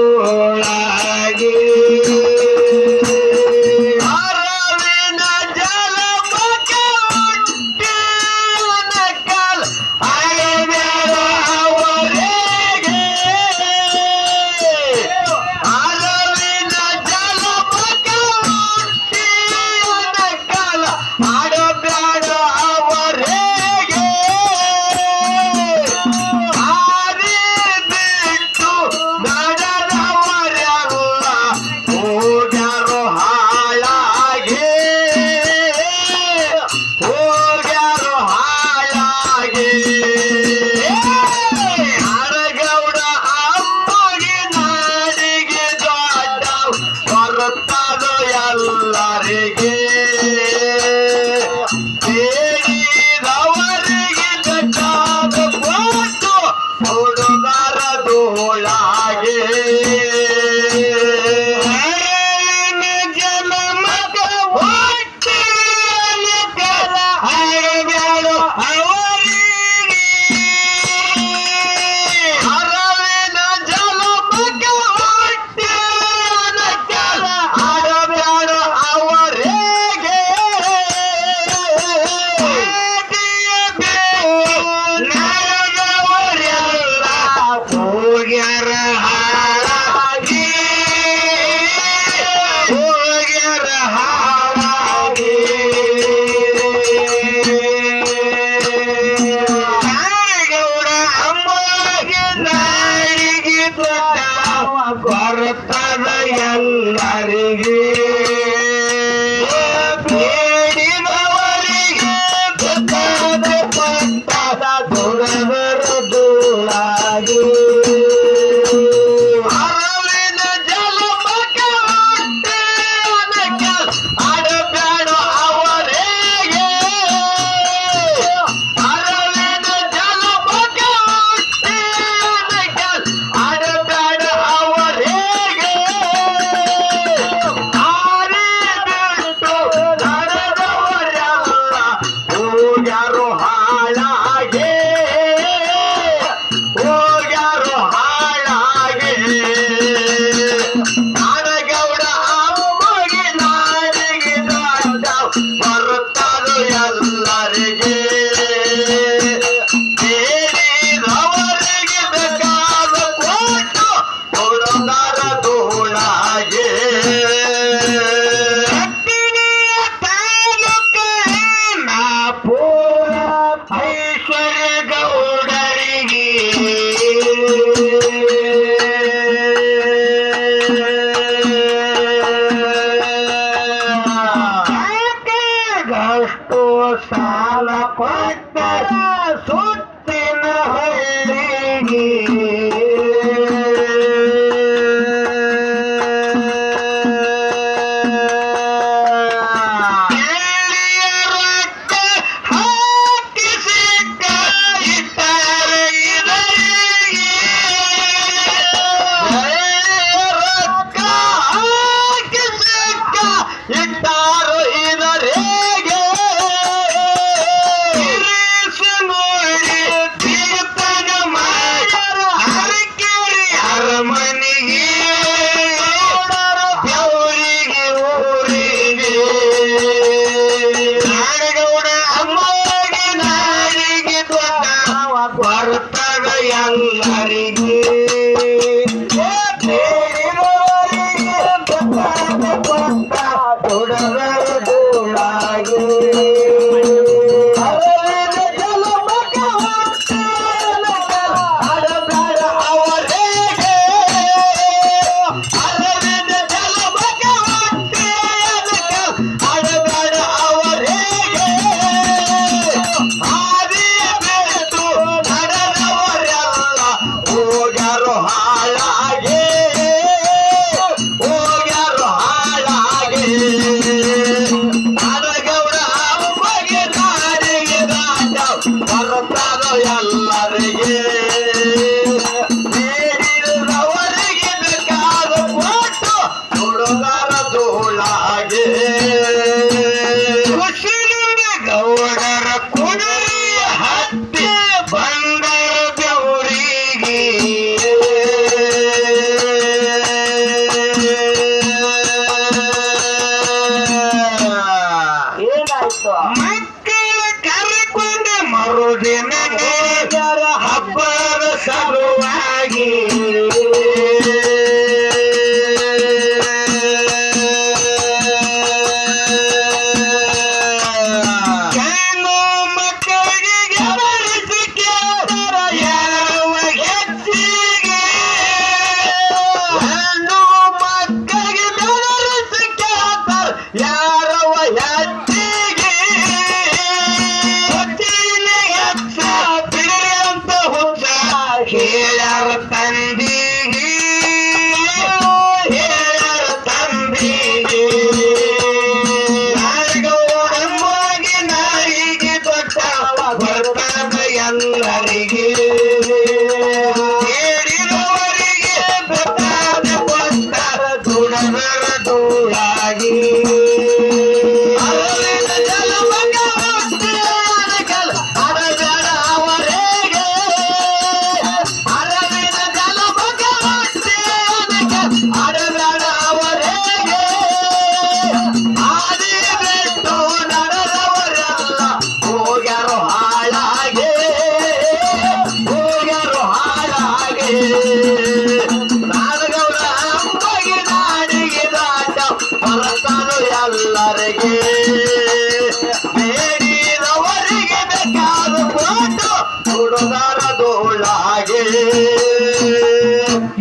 ಧೂಳಾಗಿ ಅರವಿನ ಜಲಮಕ್ಕೆ ಹುಟ್ಟಿ ನಕಲ ಅಯ್ಯೋ ಅವರಿಗೆ ಅರವಿನ ಜಲಮಕ್ಕೆ ಹುಟ್ಟಿ ನಕಲ ಆಡಬೇಡ ಅವರಿಗೆ ಹಾರಿ ಬಿಟ್ಟು ನಡೆದವರೆಲ್ಲ ಹೋಗ್ಯಾರು ಹಾಳಾಗಿ ಹೋಗ್ಯಾರು ಹಾಳಾಗಿ ಅರಗೌಡ ಅಮ್ಮಗೆ ನಾಡಿಗೆ ದೊಡ್ಡ ಬರುತ್ತದು ಎಲ್ಲರಿಗೆ ಕೇಳಿದವರಿಗೆ ಬೇಕಾದ ಕೊಟ್ಟು ಹುಡುಗರ ಧೂಳಾಗಿ ಜನ್ಮಕ ಹುಟ್ಟಿ ನಕಲ ಅರಬ್ಯಾಡ ಅವರಿಗೆ ಅರವಿನ ಜಲಮಕ ಹುಟ್ಟಿ ನಕಲ ಅರಬ್ಯಾಡ ಅವರಿಗೆ ನಡೆದವರೆಲ್ಲ ಹೋಗ್ಯಾರ ಹಾಳಾಗಿ ಹೋಗ್ಯಾರ ಹಾಳಾಗಿ ಗೌಡ ಅಮ್ಮಗೆ ನಾಡಿಗೆ ದೊಡ್ಡ ಬರುತ್ತದ ಎಲ್ಲರಿಗೆ ಬೇಡಿದವರಿಗೆ ಬೇಕಾದ ಪಂಥದ ದುರದರ ಧೂಳಾಗಿ ಅರವಿನ ಜಲಮಕ್ಕೆ ಹುಟ್ಟಿ ನಕಲ ಆಡಬೇಡ ಅವರಿಗೆ ಅರವಿನ ಜಲಮಕ್ಕೆ ಹುಟ್ಟಿ ನಕಲ ಆಡಬೇಡ ಅವರಿಗೆ ಹಾರಿ ಬಿಟ್ಟು ನಡೆದವರೆಲ್ಲ ಹೋಗ್ಯಾರು ಹಾಳಾಗಿ ಹೋಗ್ಯಾರು ಹಾಳಾಗಿ ನಾಡಗೌಡ ಅಮ್ಮಗೆ ನಾಡಿಗೆ ದೊಡ್ಡ ಬರುತ್ತದು ಎಲ್ಲರಿಗೆ ಬೇಡಿದವರಿಗೆ ಬೇಕಾದ ಕೊಟ್ಟು ಹುಡುಗರ ಧೂಳಾಗಿ ತಾಲೂಕಿನ ಪೂರ ಐಶ್ವರ್ಯ ಗೌಡರಿಗೆ ಗಷ್ಟು ಸಾಲ ಕೊಟ್ಟರ ಸುತ್ತಿನ ಹಳ್ಳಿಗೆ ಎಳ್ಳಿಯ ರೊಕ್ಕ ಹಾಕಿಸಿ ಕಾಯಿತಾರೆ ಇದರಿಗೆ ಎಳ್ಳಿಯ ರೊಕ್ಕ ಹಾಕಿಸಿ ಇಟ್ಟಾರು ಇದರಿಗೆ ಇರಿಸಿ ನೋಡಿ ತೀರ್ಥನ ಮಾಡ್ಯಾರ ಹರಕೇರಿ ಅರಮನೆಗೆ ಬೆವರಿಗೆ ಊರಿಗೆ ನಾಡಗೌಡ ಅಮ್ಮಗೆ ನಾಡಿಗೆ ದೊಡ್ಡ ಬರುತ್ತದ ಎಲ್ಲರಿಗೆ ಬೇಡಿದವರಿಗೆ ಬೇಕಾದ ಪಂಥ ದುರದರ ಧೂಳಾಗಿ ಅರವಿನ ಜಲಮಕ್ಕೆ ಹುಟ್ಟಿ ನಕಲ ಆಡಬೇಡ ಅವರಿಗೆ ಅರವಿನ ಜಲಮಕ್ಕೆ ಹುಟ್ಟಿ ನಕಲ ಆಡಬೇಡ ಅವರಿಗೆ ಹಾದಿ ಬಿಟ್ಟು ನಡೆದವರೆಲ್ಲ ಹೋಗ್ಯಾರು ಹಾಳಾಗಿ ಹೋಗ್ಯಾರು ಹಾಳಾಗಿ ಎಲ್ಲರಿಗೆ ಬೇಡಿದವರಿಗೆ ಬೇಕಾದ ಕೊಟ್ಟು ಹುಡುಗರದೊಳಗೆ.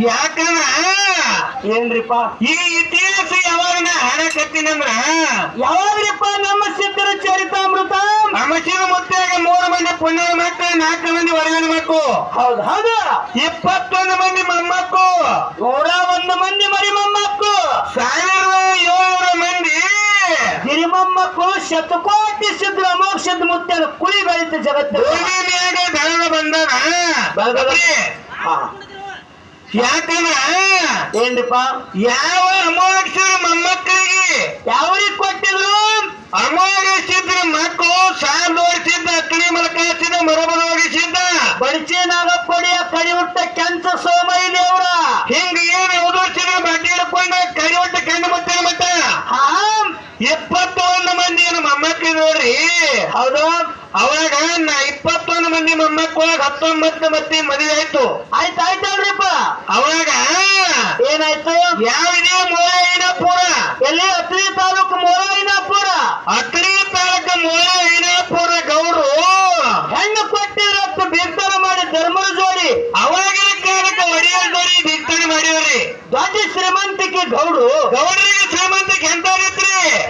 ಯಾಕಂದ್ರ ಏನ್ರಿಪ್ಪ ಈ ಇತಿಹಾಸ ಯಾವಾಗ ನಾ ಹಾಡಕತ್ತೀನಂದ್ರ ಯಾವಾಗ್ರಿಪ್ಪ ನಮ್ಮ ಸಿದ್ಧರ ಚರಿತಾಮೃತ ಅಮಚಿನ ಮುತ್ತಾಗ 3 ಮಂದಿ ಪುಣ್ಯ ಮಕ್ಕಳು 4 ಮಂದಿ ಹೊರಗಡೆ ಮಕ್ಕಳು ಹೌದು ಹೌದು 21 ಮಂದಿ ಮೊಮ್ಮಕ್ಕಳು 101 ಮಂದಿ ಮರಿ ಮೊಮ್ಮಕ್ಕಳು 1700 ಮಂದಿ ಹಿರಿಮೊಮ್ಮಕ್ಕಳು ಶತಕೋಟಿ ಸಿದ್ಧರ ಅಮೋಕ್ಷದ ಮುತ್ಯನ ಕುಳಿ ಬೆಳಿತ ಜಗತ್ತು ಭೂಮಿ ಮ್ಯಾಗ ಬೆಳಗ ಬಂದದ ಹಾ ಯಾಕಂದ್ರ ಏನ್ರಿಪ್ಪ ಯಾವ ಅಮೋಕ್ಷರ ಮೊಮ್ಮಕ್ಕಳಿಗೆ ಯಾವ್ರಿಗೆ ಕೊಟ್ಟಿದ್ರು ಅಮೋಘಿಸಿದ್ರ ಮಕ್ಕಳು ಸಾಲೋಡಿಸಿದ್ದ ಅಕ್ಕಡಿ ಮಲಕಾಸಿದ ಮರಬರೋಗಿಸಿದ್ದ ಬಡಿಚಿ ನಾಗಪ್ಪಡಿಯ ಕಡಿ ಹುಟ್ಟ ಕೆಂಚ ಸೋಮೈ ದೇವ್ರ ಹಿಂಗ ಏನ್ ಉದುರ್ಸಿದ ಬಡ್ಡಿ ಹಿಡ್ಕೊಂಡ ಕಡಿ ಹೊಟ್ಟ ಕಣ್ಣು ಮುತ್ತಿನ ಮಟ್ಟ ಹಾ 21 ಮಂದಿ ಏನು ಮೊಮ್ಮಕ್ಕಳು ನೋಡ್ರಿ. ಹೌದು ಅವಾಗ ನಾ 21 ಮಂದಿ ಮೊಮ್ಮಕ್ಕಳಾಗ 19 ಮಂದಿ ಮದುವೆ ಆಯ್ತು. ಆಯ್ತಾಯ್ತಲ್ರಿಪ್ಪ ಅವಾಗ ಏನಾಯ್ತು ಯಾವಿದೆ ಮೂಳೆಯಿನಪುರ ಎಲ್ಲಿ ಅತ್ರಿ ತಾಲೂಕು ಮೋರಾಯಿನಾಪುರ ಅಕ್ಕಡಿ ತಾಲೂಕ ಮೂಳೆಯಿನಪುರ ಗೌಡ್ರು ಹೆಣ್ಣು ಕೊಟ್ಟಿರತ್ತು ಬಿರ್ತಾರ ಮಾಡಿ ಧರ್ಮದ ಜೋಡಿ ಅವಾಗಿನ ಕಾಲಕ್ಕೆ ಒಡೆಯರ್ ಜೋಡಿ ಬಿತ್ತನೆ ಮಾಡಿವ್ರಿ. ದೊಡ್ಡ ಶ್ರೀಮಂತಿಕೆ ಗೌಡು ಗೌಡ್ರಿಗೆ ಶ್ರೀಮಂತಿಗೆ ಎಂತಾಗಿತ್ರಿ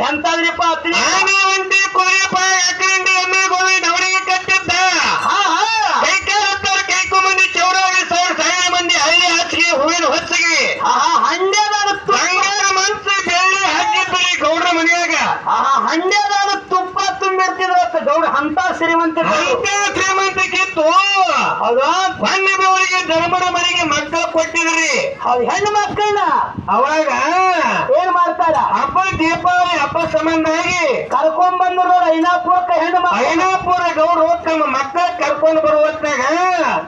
ಎಂತಾದ್ರಿಪ್ಪ ಅತ್ರಿ ಆನೆ ಒಂಟಿ ಕುರಿಯಪ್ಪ ಎಕರೆಂಡಿ ಎಮ್ಮೆ ಗೋವಿ ನವರಿಗೆ ಕಟ್ಟಿದ್ದ ಹಾ ಹಾ ಕೈಕಾಲ ಕೈಕು ಮಂದಿ ಚೌರಾಗಿ 1000 ಮಂದಿ ಹಳ್ಳಿ ಹಾಸಿಗೆ ಹೂವಿನ ಹೊತ್ತಿಗೆ ಹಾ ಹಂಡ್ಯದಾಗ ಬಂಗಾರ ಮನ್ಸ ಬೆಳ್ಳಿ ಹಾಕಿದ್ರಿ ಗೌಡ್ರ ಮನೆಯಾಗ. ಹಂಡ್ಯದಾಗ ತುಪ್ಪ ತುಂಬಿರ್ತಿದ್ರತ್ತ ಗೌಡ ಅಂತ ಶ್ರೀಮಂತಿಕೆ ಅಂತ ಶ್ರೀಮಂತಿಕಿತ್ತು. ಹೌದು ಬನ್ನಿ ಬೆವರಿಗೆ ಧರ್ಮದ ಮನೆಗೆ ಮಕ್ಕಳು ಕೊಟ್ಟಿದ್ರಿ. ಹೌದು ಹೆಣ್ಣು ಮಕ್ಕಳನ್ನ ಅವಾಗ ಏನ್ ಮಾಡ್ತಾರ ಹಬ್ಬ ದೀಪಾವಳಿ ಹಬ್ಬ ಸಂಬಂಧ ಆಗಿ ಕರ್ಕೊಂಡ್ ಬಂದ್ರು ಐನಾಪುರಕ್ಕೆ ಹೆಣ್ಣು ಮಕ್ಕಳ ಐನಾಪುರ ಗೌಡ್ರು ತಮ್ಮ ಮಕ್ಕಳ ಕರ್ಕೊಂಡು ಬರುವತ್ತಾಗ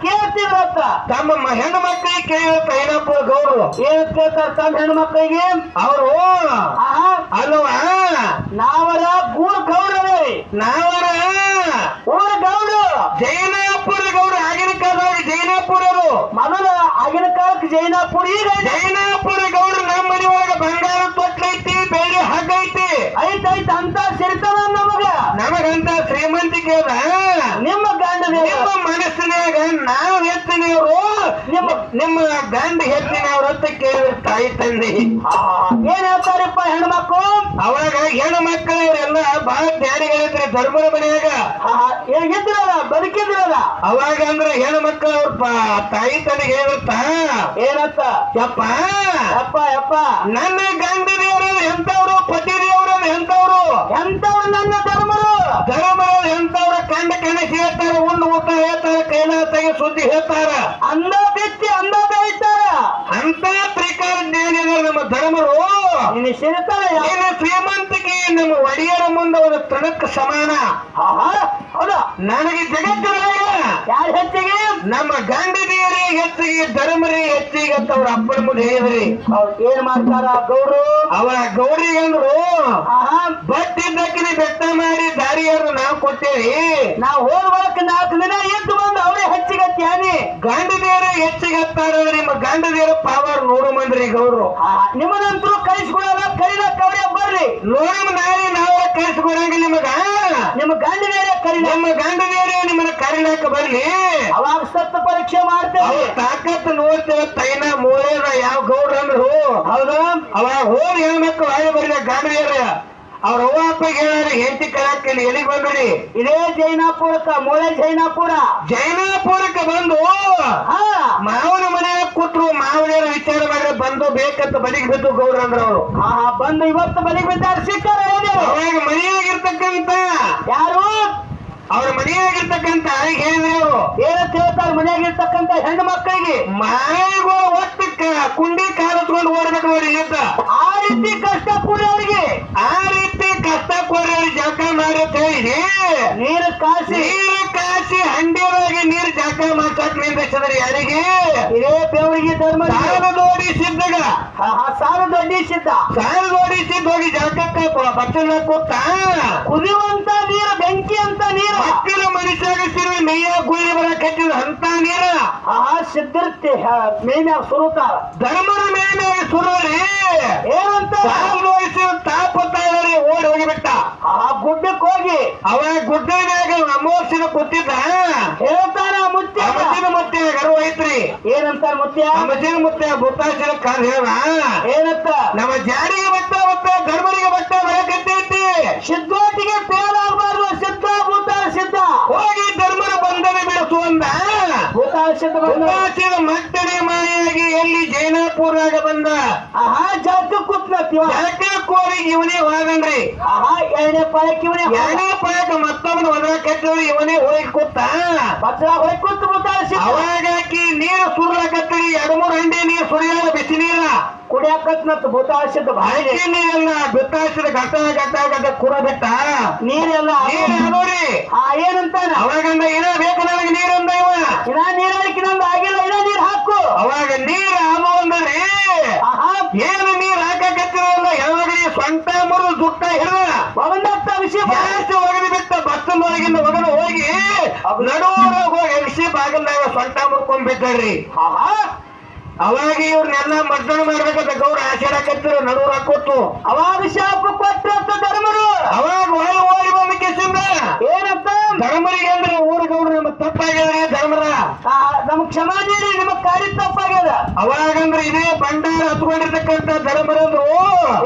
ಕೇಳ್ತಿದ್ರತ್ತ ತಮ್ಮ ಹೆಣ್ಣು ಮಕ್ಕಳಿಗೆ ಕೇಳಿದ ಐನಾಪುರ ಗೌಡ್ರು ಏನ್ ಕೇಳ್ತಾರ ತಮ್ಮ ಹೆಣ್ಣು ಮಕ್ಕಳಿಗೆ ಅವರು ಅಲ್ವಾ ನಾವರ ಗೂಡ್ ಗೌಡ್ರವೇ ನಾವರ ಊರ ಗೌಡು ಜೈನಾಪುರ ಗೌಡ್ರು ಆಗಿನ ಕಾಲದಾಗ ಜೈನಾಪುರರು ಮೊದಲ ಆಗಿನ ಕಾಲಕ್ಕೆ ಜೈನಾಪುರ ಈಗ ಜೈನಾಪುರ ಗೌಡ್ರು ನಮ್ಮ ಮನೆ ಒಳಗ ಬಂಗಾರ ತೊಟ್ಲೈತಿ ಬೆಳ್ಳಿ ಹಗ್ಗ ಐತಿ ಐತೈತ್ ಅಂತ ಸಿರ್ತಾನ ನಮಗಂತ ಶ್ರೀಮಂತಿಕೆ ಅದ. ನಿಮ್ಮ ಗಂಡ ನಿಮ್ಮ ಮನಸ್ಸಿನಾಗ ನಾವು ಹೆಚ್ಚಿನವರು ನಿಮ್ಮ ಗಂಡ ಹೆಚ್ಚಿನವ್ರ ಅಂತ ಕೇಳಿದ ತಾಯಿ ತಂದೆ ಏನ್ ಹೇಳ್ತಾರಪ್ಪ ಹೆಣ್ಣು ಮಕ್ಕಳು ಅವಾಗ ಹೆಣ್ಣು ಮಕ್ಕಳವರೆಲ್ಲ ಬಹಳ ಜ್ಞಾನಿಗಳಿದ್ರಿ ಧರ್ಮದ ಮನೆಯಾಗ ಹೇಗಿದ್ರಲ್ಲ ಬದುಕಿದ್ರಲ್ಲ ಅವಾಗ ಅಂದ್ರೆ ಹೆಣ್ಣು ಮಕ್ಕಳವ್ರ ತಾಯಿ ತಂದೆಗೆ ಹೇಳಿರ್ತ ಏನಂತ ಯಪ್ಪ ಯಪ್ಪ ಯಪ್ಪ ನನ್ನ ಗಂಡ ದೇವ್ರ ಎಂತವ್ರು ಪತಿ ದೇವ್ರ ಎಂತವ್ರು ಎಂತವ್ರು ನನ್ನ ಧರ್ಮರು ಎಂತವ್ರ ಕನಸಿ ಹೇಳ್ತಾರ ಉಂಡು ಊಟ ಹೇಳ್ತಾರ ಕೈಲಾಸಗೆ ಸುದ್ದಿ ಹೇಳ್ತಾರ ಅಂದ ಬಿತ್ತಿ ಅಂದ ಬೆಳಿತಾರ ಅಂತ ಪ್ರಕಾರ ಜ್ಞಾನಿಗಳು ನಮ್ಮ ಧರ್ಮರು ನಿನ್ನ ಸಿರ್ತಾರ ಏನು ಶ್ರೀಮಂತಿಕೆ ನಮ್ಮ ಒಡೆಯರ ಮುಂದೆ ಒಂದು ತಣಕ್ ಸಮಾನ. ಹೌದಾ ನನಗೆ ಜಗತ್ತಿನಾಗ ಯಾರು ಹೆಚ್ಚಿಗೆ ನಮ್ಮ ಗಂಡದಿಯರೇ ಹೆಚ್ಚಿಗೆ ಧರ್ಮರೇ ಹೆಚ್ಚಿಗೆ ಅಂತ ಅವ್ರ ಅಪ್ಪನ ಮುಂದೆ ಹೇಳಿದ್ರಿ. ಏನ್ ಮಾಡ್ತಾರ ಗೌಡ್ರು ಅವರ ಗೌರಿಗಂದ್ರು ಬಟ್ಟಿದ್ದಕ್ಕಿನ ಬೆಟ್ಟ ಮಾಡಿ ದಾರಿಯರು ನಾವು ಕೊಟ್ಟೇವಿ. ನಾವ್ ಹೋಗ್ಬೇಕು 4 ದಿನ ಎದ್ದು ಬಂದು ಅವರೇ ಹೆಚ್ಚಿಗೆ ತ್ಯಾನಿ ಗಂಡದಿಯರೇ ಹೆಚ್ಚಿಗೆ ಹತ್ತಾರ ನಿಮ್ಮ ಗಂಡದಿಯರ ಪಾವರ್ ನೋಡು ಮಂದ್ರಿ ಗೌಡ್ರು. ನಿಮ್ಮದಂತರೂ ಕಳಿಸ್ಕೊಡಲ್ಲ ಕರೀಲಕ್ಕ ಅವರೇ ಬರ್ರಿ ನೋಡಮ್ಮ ನಾಳೆ ನಾವು ಕಳಿಸ್ಕೊಡಂಗ ನಿಮಗ ನಿಮ್ಮ ಗಂಡನೇರೇ ಕರಿ ನಮ್ಮ ಗಂಡದಿಯರೇ ನಿಮ್ಮನ್ನ ಕರಿಲಾಕ ಬರ್ಲಿ ಅವಾಗ ಸತ್ತ ಪರೀಕ್ಷೆ ಮಾಡ್ತೇವೆ ತಾಕತ್ ನೋಡ್ತೇವೆ ತೈನ ಮೂಳೆನ ಯಾವ ಗೌಡ್ರ ಅಂದ್ರು ಹೌದು ಅವಾಗ ಹೋಗಿ ಹೆಣ್ಮಕ್ಳು ಹಾಗೆ ಬರ್ಲಿ ಗಂಡದಿಯರ ಅವ್ರ ಅವ್ವ ಅಪ್ಪಗೆ ಹೇಳಿ ಹೆಂಡತಿ ಕಳಕ್ಕೆ ಎಲ್ಲಿಗೆ ಬಂದ್ರಿ ಇದೇ ಜೈನಾಪುರಕ್ಕ ಮೂಳೆ ಜೈನಾಪುರಕ್ಕೆ ಬಂದು ಮಾವನ ಮನೆಯಾಗ ಕೂತ್ರು ಮಾವನೇರ ವಿಚಾರ ಮಾಡಿದ್ರೆ ಬಂದು ಬೇಕಂತ ಬಲಿಗೆ ಬಿದ್ದು ಗೌಡ್ರ ಅಂದ್ರ ಅವರು ಬಂದು ಇವತ್ತು ಬಲಿಗೆ ಬಿದ್ದಾರ ಸಿಕ್ಕಾರ ಅವಾಗ ಮನೆಯಾಗಿರ್ತಕ್ಕಂತ ಯಾರು ಅವ್ರ ಮನೆಯಾಗಿರ್ತಕ್ಕಂತ ಹೇಳಿದ್ರಿ ಅವರು ಏನಂತ ಹೇಳ್ತಾರೆ ಮನೆಯಾಗಿರ್ತಕ್ಕಂತ ಹೆಣ್ಣು ಮಕ್ಕಳಿಗೆ ಮನೆಗೂ ಒಟ್ಟು ಕುಂಡಿ ಕಾಲತ್ಕೊಂಡು ಓಡ್ಬೇಕು ನೋಡಿ ಇದ್ದ ಆ ರೀತಿ ಕಷ್ಟ ಕೂಡಿ ಅವ್ರಿಗೆ ಆ ರೀತಿ ಕಷ್ಟ ಕೊಡ್ರಿ ಜಳಕ ಮಾಡಿ ಅಂತ ಹೇಳಿ ನೀರು ಕಾಸಿ ಹಂಡಿಯೊಳಗೆ ನೀರು ಜಳಕ ಮಾಡ್ಸಕ್ ನಿಂದ್ರಿಸಿದ್ರಿ ಯಾರಿಗೆ ಇದೇ ಬೆವರಿಗೆ ಧರ್ಮ ಸಾಲ ನೋಡಿ ಸಿದ್ಧಗ ಸಾಲ ದೊಡ್ಡಿಸಿದ್ದ ಸಾಲ ನೋಡಿ ಸಿದ್ಧ ಹೋಗಿ ಜಳಕಕ್ಕ ಬಚ್ಚಲ ಕೂತ ಕುದಿಯುವಂತ ನೀರು ಬೆಂಕಿ ಅಂತ ನೀರು ಮಕ್ಕಳ ಮನುಷ್ಯಾಗಿರ್ತೀವಿ ಮೇಯ ಗುಳಿ ಬರಕ್ ಹಚ್ಚಿದ ಅಂತ ನೀರ ಸಿದ್ಧರ್ತಿ ಮೇನ್ಯಾಗ ಸುರುತ್ತಾರ ಧರ್ಮದ ಮೇಲೆ ಸುರುವರಿ ಏನಂತ ಸಾಲ ನೋಡಿಸಿ ತಾಪತ್ತಾಳ್ರಿ ಹೋಗಿ ಅವಾಗ ಗುಡ್ಡದಾಗ ಅಮೋಕ್ಷನ ಕೂತಿದ್ದ ಹೇಳ್ತಾನ ಮುತ್ಯ ಅಮಸಿನ ಮುತ್ಯ ಗರ್ವ ಐತ್ರಿ ಏನಂತಾರ ಮುತ್ಯ ಅಮಸಿನ ಮುತ್ಯ ಭೂತಾಶಿನ ಕಾರ್ ಹೇಳ ಏನಂತ ನಮ್ಮ ಜಾಡಿಗೆ ಬಟ್ಟ ಧರ್ಮರಿಗೆ ಬಟ್ಟ ಬರಕತ್ತೈತಿ ಸಿದ್ಧೋಟಿಗೆ ಫೇಲ್ ಆಗಬಾರ್ದು ಸಿದ್ಧ ಭೂತಾಳ ಸಿದ್ಧ ಹೋಗಿ ಧರ್ಮರ ಬಂಧನ ಬಿಡಿಸು ಅಂದ ಭೂತಾಳ ಸಿದ್ಧ ಭೂತಾಶಿನ ಮಟ್ಟನೆ ಮಾಯಾಗಿ ಎಲ್ಲಿ ಜೈನಾಪುರಾಗ ಬಂದ ಆಹಾ ಜಳಕ ಕೂತ್ನತ್ತೀವ ಕೋರಿಗೆ ಇವನೇ ಹೋಗನ್ರಿ ಆಹಾ ಎರಡನೇ ಪಾಯಕ್ಕೆ ಇವನೇ ಎರಡನೇ ಪಾಯಕ ಮತ್ತೊಬ್ಬನ ಹೊರ ಕಟ್ಟೋರು ಇವನೇ ಹೋಗಿ ಕೂತ ಬಚ್ಚಲ ಹೊರಗೆ ಕೂತು ಭೂತಾಳ ಸಿದ್ಧ ಅವಾಗಾಕಿ ನೀರು ಸುರ್ಲಕತ್ತರಿ 2-3 ಹಂಡೆ ನೀರು ಸುರಿಯಾದ ಬಿಸಿ ನೀರ ಕುಡಿಯಾಕತ್ನತ್ ಭೂತಾಳ ಸಿದ್ಧ ಭಾರಿ ನೀರೆಲ್ಲ ಬಿತ್ತಾಸಿದ ಗಟ್ಟ ಗಟ್ಟ ಗಟ್ಟ ಕುರ ಬಿಟ್ಟ ನೀರೆಲ್ಲ ನೀರು ನೋಡಿ ಏನಂತಾನ ಅವಾಗಂದ ಏನೋ ಬೇಕು ನನಗೆ ನೀರಂದ ಇವ ಇನ್ನ ನೀರಳಿಕೆ ನಂದು ಆಗಿಲ್ಲ ಇನ್ನ ನೀರ್ ಹಾಕು ಅವಾಗ ನೀರ್ ಆಮೋ ಅಂದ್ರಿ ಆಹಾ ಏನು ನೀರ್ ಹಾಕಕತ್ತಿರಲ್ಲ ಯಾವಾಗಲಿ ಸ್ವಂತ ಮುರಿದು ದುಟ್ಟ ಹಿಡಿದ ಒಂದತ್ತ ವಿಷಯ ಜಾಸ್ತಿ ಒಗದು ಬಿಟ್ಟ ಬತ್ತನೊಳಗಿಂದ ಒಗದು ಹೋಗಿ ನಡುವರಾಗ ಹೋಗಿ ಎಲ್ಸಿ ಬಾಗಲ್ದಾಗ ಸ್ವಂತ ಮುರ್ಕೊಂಡ್ ಬಿದ್ದಾರ್ರಿ ಆಹಾ ಅವಾಗ ಇವ್ರನ್ನೆಲ್ಲ ಮರ್ದನ ಮಾಡ್ಬೇಕಂತ ಗೌರ ಆಶಾಡಕತ್ತಿರ ನಡುವರ ಕೂತು ಅವಾಗ ಶಾಪ ಕೊಟ್ಟ ಧರ್ಮರು ಅವಾಗ ಒಳ ಓಡಿ ಬಂದ ಏನಂತ ಧರ್ಮರಿಗೆ ಅಂದ್ರೆ ಊರು ಗೌಡ್ರು ನಮ್ಮ ತಪ್ಪಾಗ್ಯದ್ರಿ ಧರ್ಮರ ನಮಗ್ ಕ್ಷಮಾ ನೀಡಿ ನಿಮಗ್ ಕಾರ್ಯ ತಪ್ಪಾಗ್ಯದ ಅವಾಗಂದ್ರೆ ಇದೇ ಬಂಡಾರ ಹತ್ಕೊಂಡಿರ್ತಕ್ಕಂಥ ಧರ್ಮರಂದ್ರು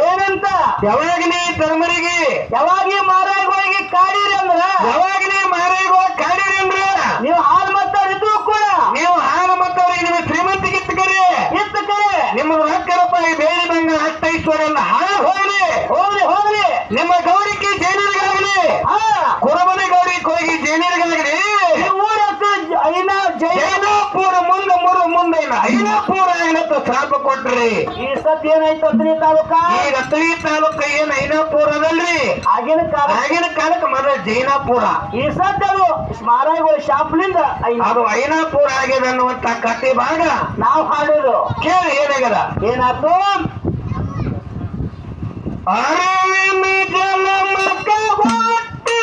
ಏನಂತ ಯಾವಾಗ ನೀ ಧರ್ಮರಿಗೆ ಯಾವಾಗ ಮಾರಾಯಗಳಿಗೆ ಕಾಡಿರಿ ಅಂದ್ರ ಯಾವಾಗ ನೀ ಮಾರಾಯಿಗೋ ಕಾಡಿರಿ ಅಂದ್ರ ನೀವು ಹಾಲು ಮಾತಾಡಿದ್ರು ಕೂಡ ನೀವು ಹಾಲು ಮತ್ತವ್ರಿಗೆ ನಿಮಗೆ ಶ್ರೀಮಂತಿಗೆ ಇತ್ತಕರಿ ಇತ್ತು ಕರೆ ನಿಮ್ಮ ರೊಕ್ಕರಪ್ಪ ಈ ಬೇರೆ ಬಂಗ ಹತ್ತೈಶ್ವರೆಲ್ಲ ಹಾಳು ಹೋಗ್ಲಿ ಹೋಗ್ಲಿ ಹೋಗ್ಲಿ ನಿಮ್ಮ ಗೌರಿಕೆ ಜೈನರಿಗಾಗಲಿ ಕುರುಬನ ಗೌರಿಕೆ ಹೋಗಿ ಜೈನರಿಗಾಗಲಿ ಊರ ಐನ ಜೈನಾಪುರ ಮುಂದೆ ಐನಾಪುರ ಏನಂತ ಶಾಪ ಕೊಟ್ರಿ ಈ ಸತ್ ಏನಾಯ್ತು ಅತ್ರಿ ತಾಲೂಕ ಈಗ ಅತ್ರಿ ತಾಲೂಕ ಏನ್ ಐನಾಪುರ ಅದಲ್ರಿ ಆಗಿನ ಕಾಲ ಆಗಿನ ಕಾಲಕ್ಕೆ ಮೊದಲ ಜೈನಾಪುರ ಈ ಸತ್ ಅದು ಮಾರಾಯಗಳ ಶಾಪ್ಲಿಂದ ಅದು ಐನಾಪುರ ಆಗ್ಯದ ಅನ್ನುವಂತ ಕತೆ ಭಾಗ ನಾವು ಹಾಡಿದ್ರು ಕೇಳಿ ಏನಾಗದ ಏನಾಯ್ತು ಅರಿವಿನ ಜಲಮಕ ಹೊಟ್ಟಿ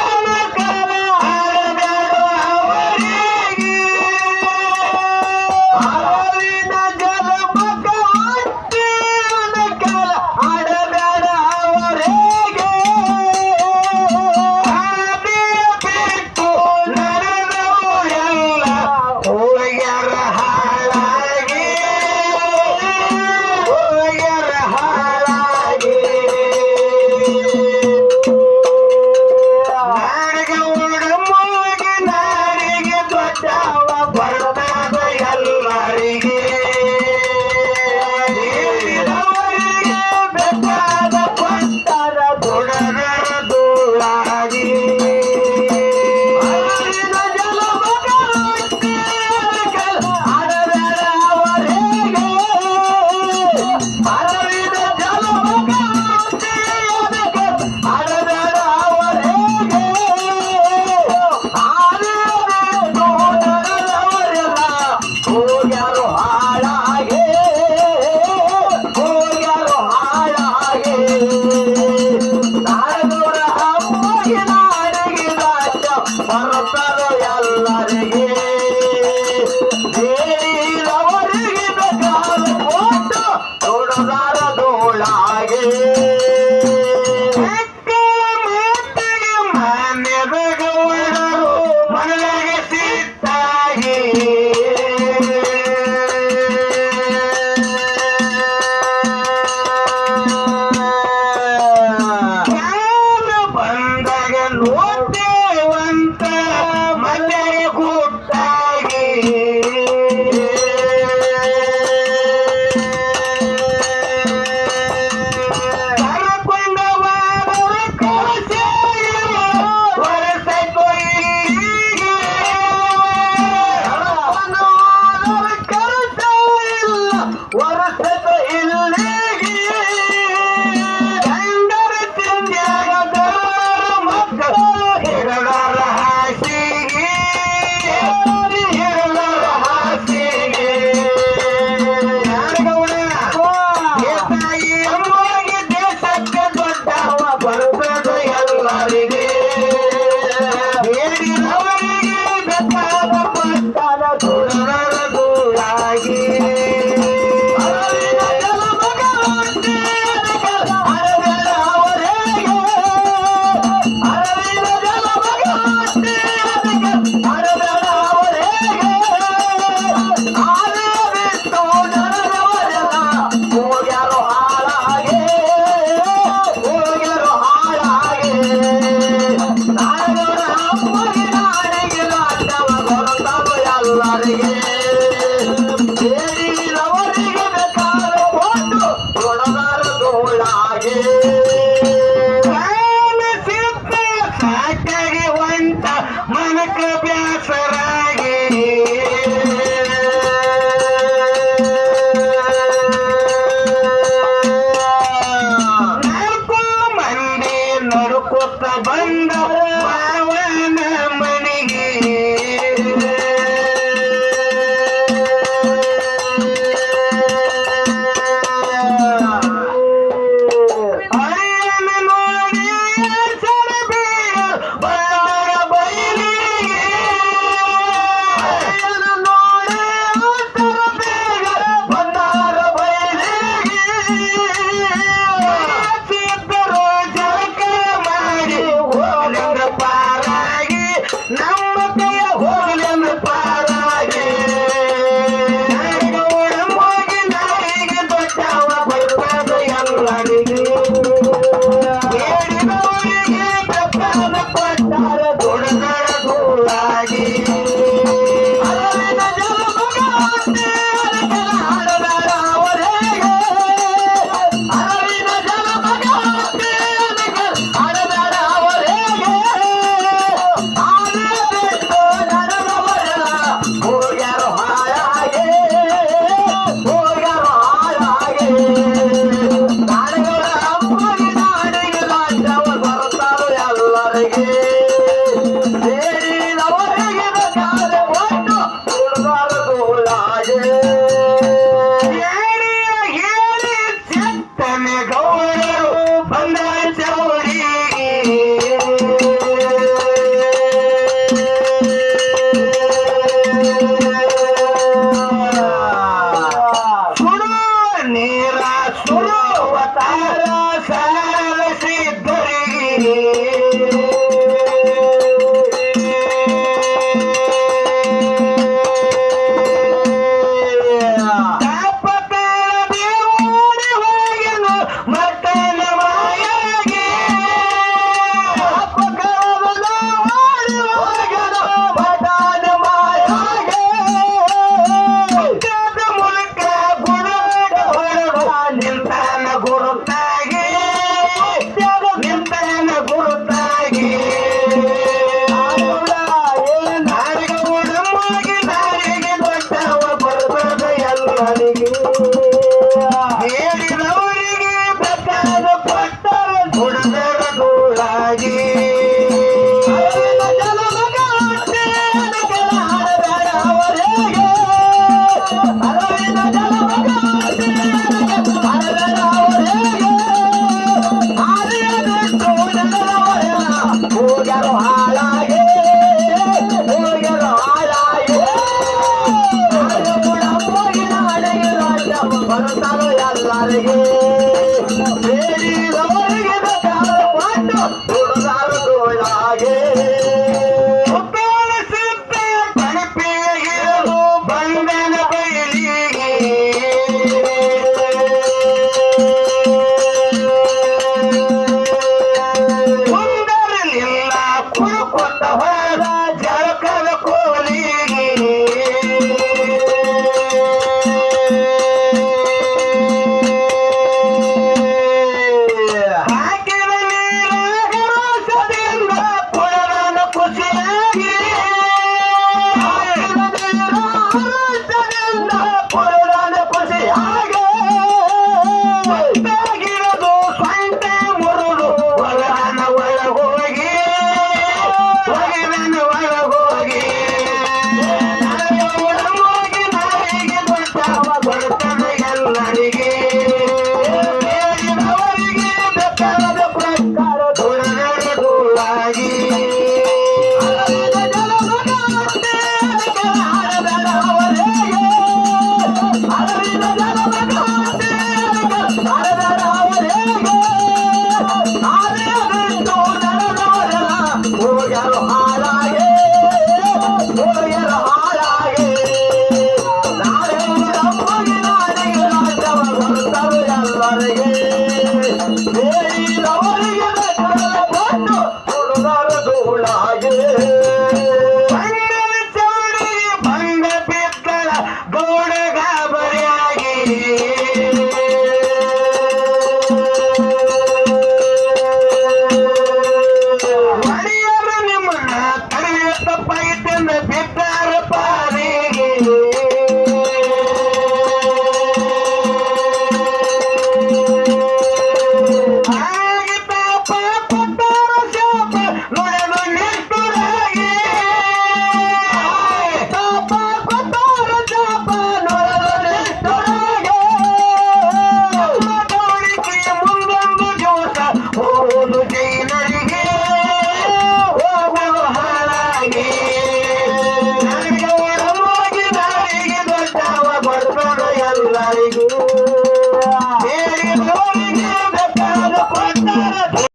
ಅನಕಲ ಆಡಬೇಡ ಅವರಿಗೆ ಅರಿವಿನ ಜಲಮಕ ಹೊಟ್ಟಿ ಅನಕಲ ಆಡಬೇಡ ಅವರಿಗೆ ಆದಿಯ ಬಿಟ್ಟು ನಡೆದವರೆಲ್ಲ ಹೋಗ್ಯಾರ ಹಾಳಾಗಿ ಹೋಗ್ಯಾರ ಹಾಳಾಗಿ ನಾಡಿಗೆ ಓಡಮೋಗಿ ನಾಡಿಗೆ ದೊಡ್ಡವ ಬಡದಾದ ಎಲ್ಲರಿಗೆ ನೀಡಿದವರಿಗೆ ಬೇಕಾದ ಪಟ್ಟರ ದೊಡದರ ಧೂಳಾಗಿ ಅರಿವಿನ ಜಲಮಗ ಹೊಟ್ಟಿ ಅನಕಲ ಆಡಬೇಡ ಅವರಿಗೆ ಅರಿವಿನ ಜಲಮಗ ಹೊಟ್ಟಿ ಅನಕಲ ಆಡಬೇಡ ಅವರಿಗೆ ಆಡಬೇಕು ನಡೆದವರೆಲ್ಲ ಹೋಗ್ಯಾರು ಹಾಳಾಗಿ ಹೋಗ್ಯಾರು ಹಾಳಾಗಿ ನಾಡದವರ ಹೋಗಿ ನಾಡಿಗೆ ರಾಜ್ಯ ಬರ್ತಾರ ಎಲ್ಲರಿಗೆ ಬೇಡಿದವರಿಗೆ ಕಾಲ ಕೊಟ್ಟು ನೋಡದಾರ ನಾಡಿಗಳ ಅಮ್ಮಗೆ ನಾಡಿಗೆ ರಾಜ್ಯವ ಬರ್ತಾರೋ ಎಲ್ಲರಿಗೆ ಬೇಡಿದವರಿಗೆ ಬೇಕಾದ ಒಟ್ಟು ಹುಡುಗರದೊಳಗೆ ಹೇಳಿ ಚೆತ್ತನೆ ಗೌರರು ಬಂದ ಚೌಡಿ ಸುಡು ನೀರ ಸುಡುವತಾರ ಸಾರಸಿದ್ದರಿಗೆ ಹೇಳಿದವರಿಗೆ ಬೇಕಾದ ಕೊಟ್ಟರೆ ಗುಡದೊಳಗೆ ಹೋಗ್ಯಾರೋ ಹಾಳಾಗೆ ಹೋಗ್ಯಾರೋ ಹಾಳಾಗೆ ಬರ್ತಾರೋ ಎಲ್ಲರಿಗೆ ಬೇಡಿದವರಿಗೆ ಬೇಕಾದ